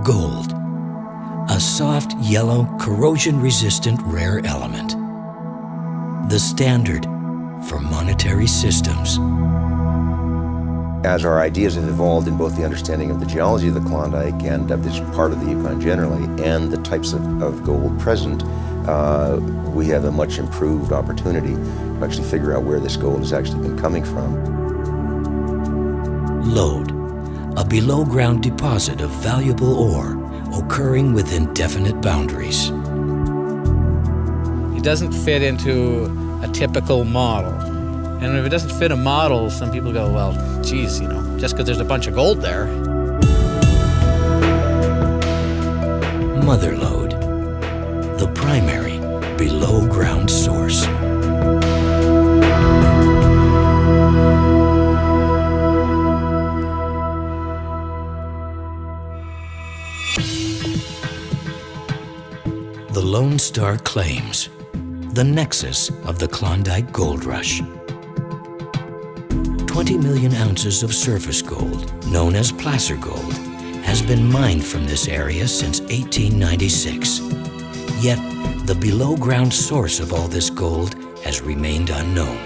Gold, a soft yellow, corrosion-resistant rare element. The standard for monetary systems. As our ideas have evolved in both the understanding of the geology of the Klondike and of this part of the Yukon generally, and the types of gold present, we have a much improved opportunity to actually figure out where this gold has actually been coming from. Lode, a below-ground deposit of valuable ore occurring within definite boundaries. It doesn't fit into a typical model. And if it doesn't fit a model, some people go, well, geez, just because there's a bunch of gold there. Mother Lode, the primary below-ground source. The Lone Star claims, the nexus of the Klondike Gold Rush. 20 million ounces of surface gold, known as placer gold, has been mined from this area since 1896. Yet, the below-ground source of all this gold has remained unknown.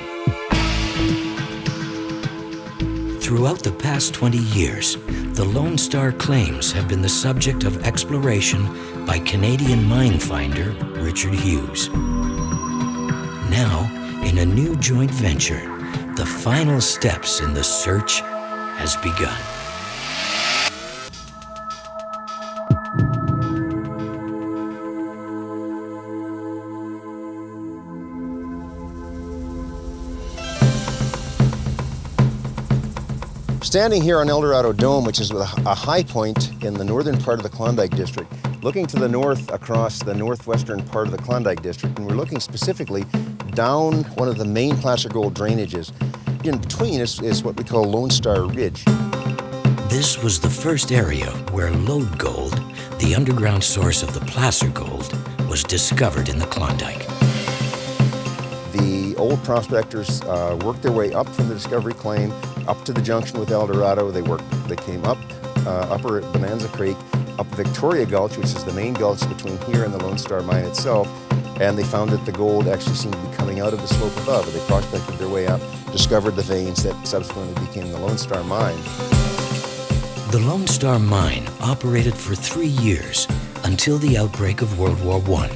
Throughout the past 20 years, the Lone Star claims have been the subject of exploration by Canadian mine finder Richard Hughes. Now, in a new joint venture, the final steps in the search has begun. Standing here on Eldorado Dome, which is a high point in the northern part of the Klondike District, looking to the north across the northwestern part of the Klondike District, and we're looking specifically down one of the main placer gold drainages. In between is what we call Lone Star Ridge. This was the first area where lode gold, the underground source of the placer gold, was discovered in the Klondike. The old prospectors worked their way up from the discovery claim, up to the junction with Eldorado. They came up upper Bonanza Creek, up Victoria Gulch, which is the main gulch between here and the Lone Star mine itself, and they found that the gold actually seemed to be coming out of the slope above. They prospected their way up, discovered the veins that subsequently became the Lone Star mine. The Lone Star mine operated for 3 years until the outbreak of World War I.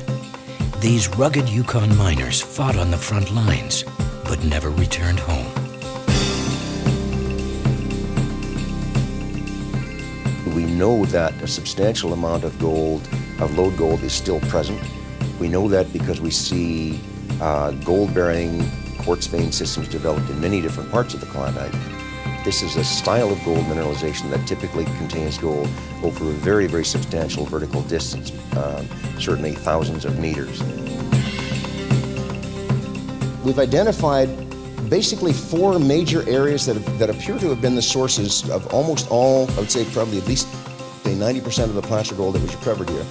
These rugged Yukon miners fought on the front lines, but never returned home. We know that a substantial amount of gold, of lode gold, is still present. We know that because we see gold-bearing quartz vein systems developed in many different parts of the Klondike. This is a style of gold mineralization that typically contains gold over a very, very substantial vertical distance, certainly thousands of meters. We've identified basically 4 major areas that appear to have been the sources of almost all, I would say probably at least 90% of the placer gold that was recovered here.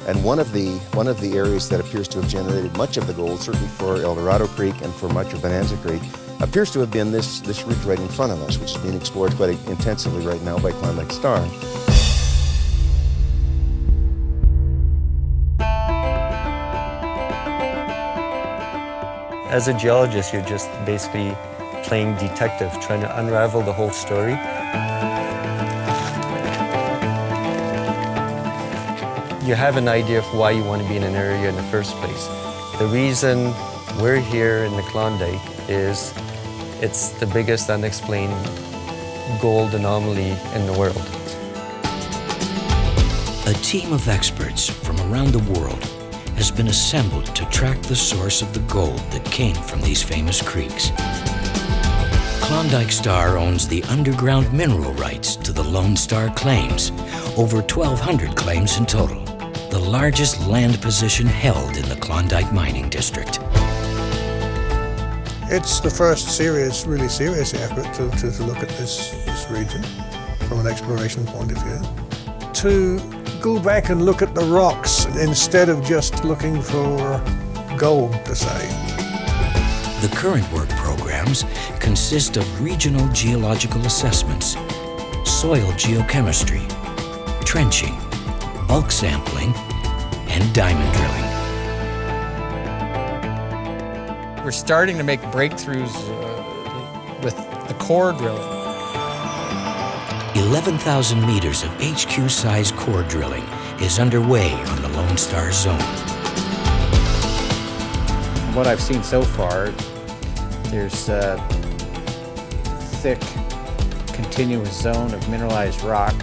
And one of the areas that appears to have generated much of the gold, certainly for Eldorado Creek and for much of Bonanza Creek, appears to have been this ridge right in front of us, which is being explored quite intensively right now by Klondike Star. As a geologist, you're just basically playing detective, trying to unravel the whole story. You have an idea of why you want to be in an area in the first place. The reason we're here in the Klondike is it's the biggest unexplained gold anomaly in the world. A team of experts from around the world has been assembled to track the source of the gold that came from these famous creeks. Klondike Star owns the underground mineral rights to the Lone Star claims, over 1,200 claims in total, the largest land position held in the Klondike mining district. It's the first really serious effort to look at this region from an exploration point of view. To go back and look at the rocks instead of just looking for gold, per se. The current work programs consist of regional geological assessments, soil geochemistry, trenching, bulk sampling, and diamond drilling. We're starting to make breakthroughs with the core drilling. 11,000 meters of HQ-size core drilling is underway on the Lone Star Zone. What I've seen so far, there's a thick, continuous zone of mineralized rock,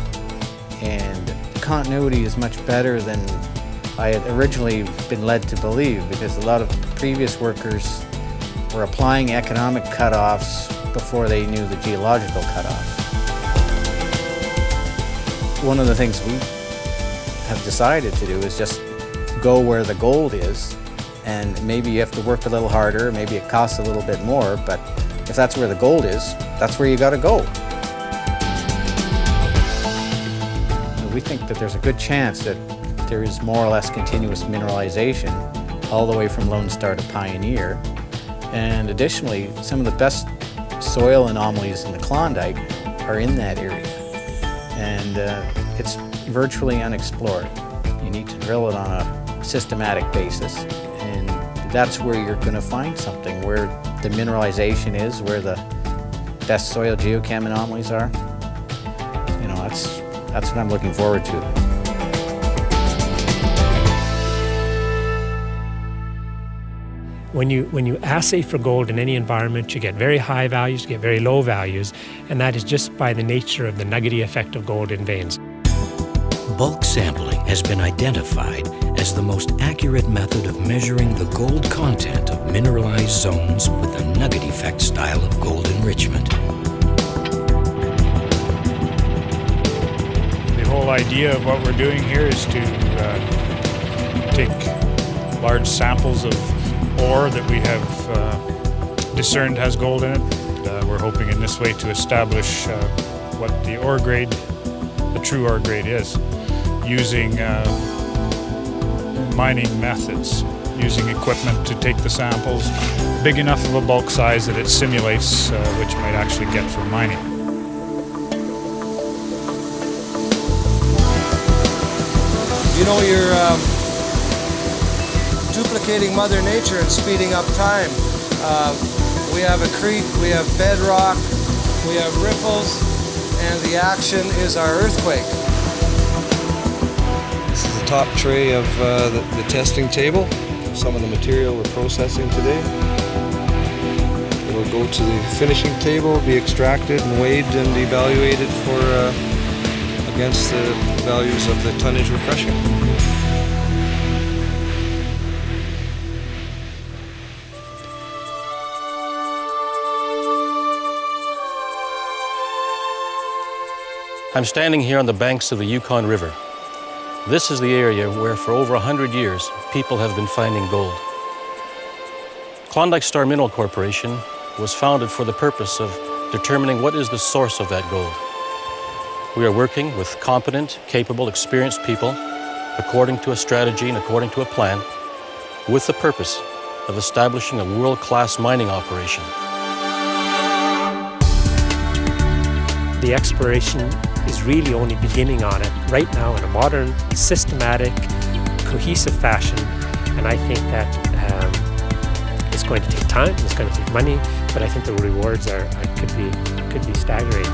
and the continuity is much better than I had originally been led to believe, because a lot of previous workers were applying economic cutoffs before they knew the geological cutoff. One of the things we have decided to do is just go where the gold is, and maybe you have to work a little harder, maybe it costs a little bit more, but if that's where the gold is, that's where you got to go. We think that there's a good chance that there is more or less continuous mineralization all the way from Lone Star to Pioneer. And additionally, some of the best soil anomalies in the Klondike are in that area. And it's virtually unexplored. You need to drill it on a systematic basis. And that's where you're going to find something, where the mineralization is, where the best soil geochem anomalies are. You know, that's what I'm looking forward to. When you assay for gold in any environment, you get very high values, you get very low values, and that is just by the nature of the nuggety effect of gold in veins. Bulk sampling has been identified as the most accurate method of measuring the gold content of mineralized zones with a nugget effect style of gold enrichment. The whole idea of what we're doing here is to take large samples of ore that we have discerned has gold in it. We're hoping in this way to establish what the ore grade, the true ore grade is, using mining methods, using equipment to take the samples big enough of a bulk size that it simulates what you might actually get from mining. You know, you're duplicating Mother Nature and speeding up time. We have a creek, we have bedrock, we have riffles, and the action is our earthquake. This is the top tray of the testing table, some of the material we're processing today. It'll go to the finishing table, be extracted and weighed and evaluated for against the values of the tonnage we're crushing. I'm standing here on the banks of the Yukon River. This is the area where for over 100 years people have been finding gold. Klondike Star Mineral Corporation was founded for the purpose of determining what is the source of that gold. We are working with competent, capable, experienced people according to a strategy and according to a plan with the purpose of establishing a world-class mining operation. The exploration is really only beginning on it right now in a modern, systematic, cohesive fashion, and I think that it's going to take time, it's going to take money, but I think the rewards could be staggering.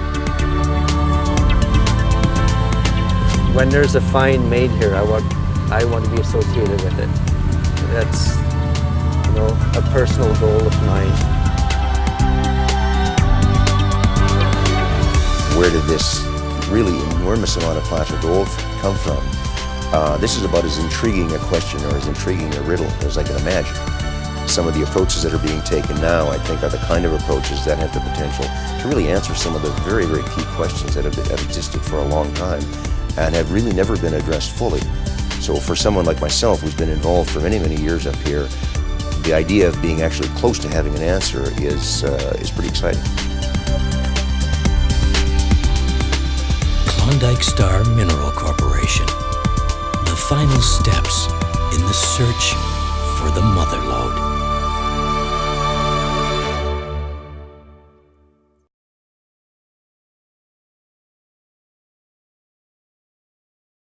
When there's a find made here, I want to be associated with it. That's, you know, a personal goal of mine. Where did this really enormous amount of placer gold come from? This is about as intriguing a question or as intriguing a riddle as I can imagine. Some of the approaches that are being taken now, I think, are the kind of approaches that have the potential to really answer some of the very, very key questions that have existed for a long time and have really never been addressed fully. So for someone like myself who's been involved for many, many years up here, the idea of being actually close to having an answer is pretty exciting. Klondike Star Mineral Corporation. The final steps in the search for the mother lode.